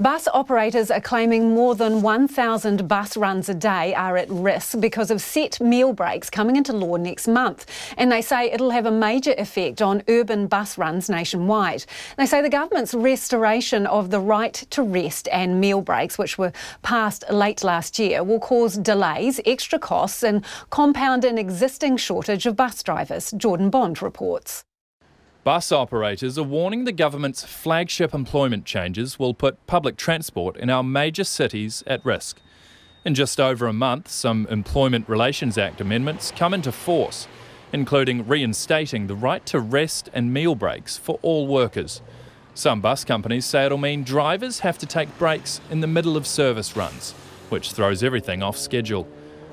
Bus operators are claiming more than 1,000 bus runs a day are at risk because of set meal breaks coming into law next month. And they say it'll have a major effect on urban bus runs nationwide. They say the government's restoration of the right to rest and meal breaks, which were passed late last year, will cause delays, extra costs and compound an existing shortage of bus drivers. Jordan Bond reports. Bus operators are warning the government's flagship employment changes will put public transport in our major cities at risk. In just over a month, some Employment Relations Act amendments come into force, including reinstating the right to rest and meal breaks for all workers. Some bus companies say it'll mean drivers have to take breaks in the middle of service runs, which throws everything off schedule.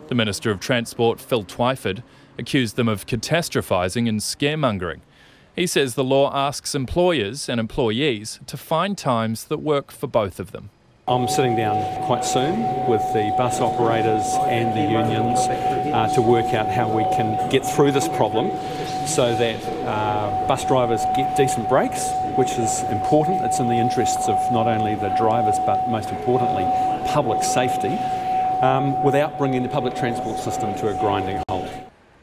The Minister of Transport, Phil Twyford, accused them of catastrophising and scaremongering. He says the law asks employers and employees to find times that work for both of them. I'm sitting down quite soon with the bus operators and the unions to work out how we can get through this problem so that bus drivers get decent breaks, which is important. It's in the interests of not only the drivers but most importantly public safety, without bringing the public transport system to a grinding halt.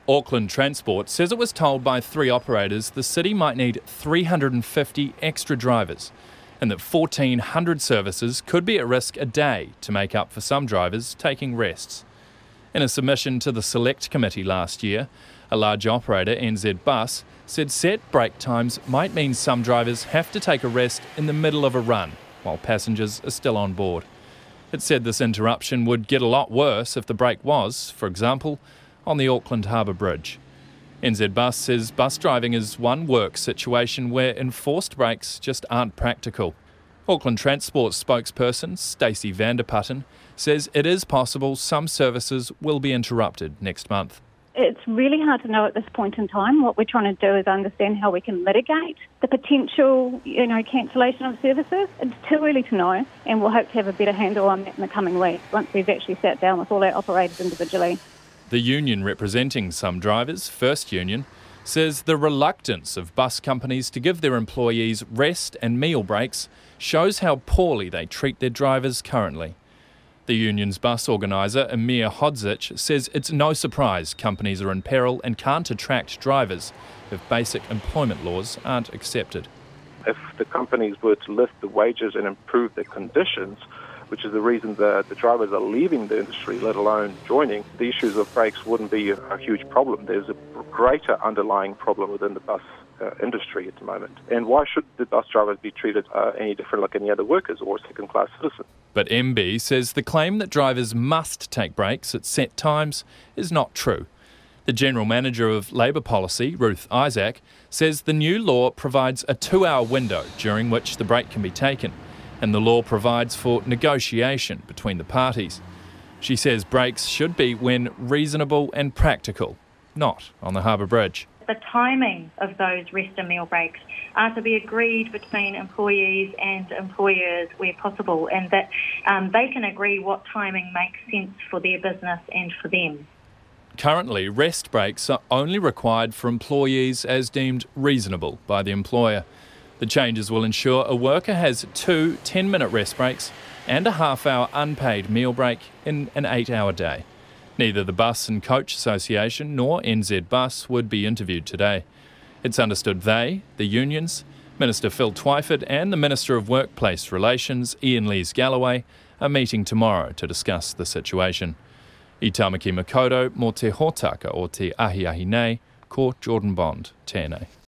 Auckland Transport says it was told by 3 operators the city might need 350 extra drivers and that 1,400 services could be at risk a day to make up for some drivers taking rests. In a submission to the Select Committee last year, a large operator, NZ Bus, said set break times might mean some drivers have to take a rest in the middle of a run while passengers are still on board. It said this interruption would get a lot worse if the break was, for example, on the Auckland Harbour Bridge. NZ Bus says bus driving is one work situation where enforced breaks just aren't practical. Auckland Transport spokesperson Stacey Vanderputten says it is possible some services will be interrupted next month. It's really hard to know at this point in time. What we're trying to do is understand how we can mitigate the potential, cancellation of services. It's too early to know, and we'll hope to have a better handle on that in the coming weeks once we've actually sat down with all our operators individually. The union representing some drivers, First Union, says the reluctance of bus companies to give their employees rest and meal breaks shows how poorly they treat their drivers currently. The union's bus organiser, Emir Hodzic, says it's no surprise companies are in peril and can't attract drivers if basic employment laws aren't accepted. If the companies were to lift the wages and improve their conditions, which is the reason the drivers are leaving the industry, let alone joining, the issues of breaks wouldn't be a huge problem. There's a greater underlying problem within the bus industry at the moment. And why should the bus drivers be treated any different like any other workers or second-class citizens? But MB says the claim that drivers must take breaks at set times is not true. The General Manager of Labour Policy, Ruth Isaac, says the new law provides a 2-hour window during which the break can be taken, and the law provides for negotiation between the parties. She says breaks should be when reasonable and practical, not on the Harbour Bridge. The timing of those rest and meal breaks are to be agreed between employees and employers where possible, and that they can agree what timing makes sense for their business and for them. Currently, rest breaks are only required for employees as deemed reasonable by the employer. The changes will ensure a worker has 2 10-minute rest breaks and a half-hour unpaid meal break in an 8-hour day. Neither the Bus and Coach Association nor NZ Bus would be interviewed today. It's understood they, the unions, Minister Phil Twyford and the Minister of Workplace Relations, Ian Lees-Galloway, are meeting tomorrow to discuss the situation. I Tamaki Makoto, mō te hōtaka o te ahiahi nei, ko Jordan Bond, tēnei.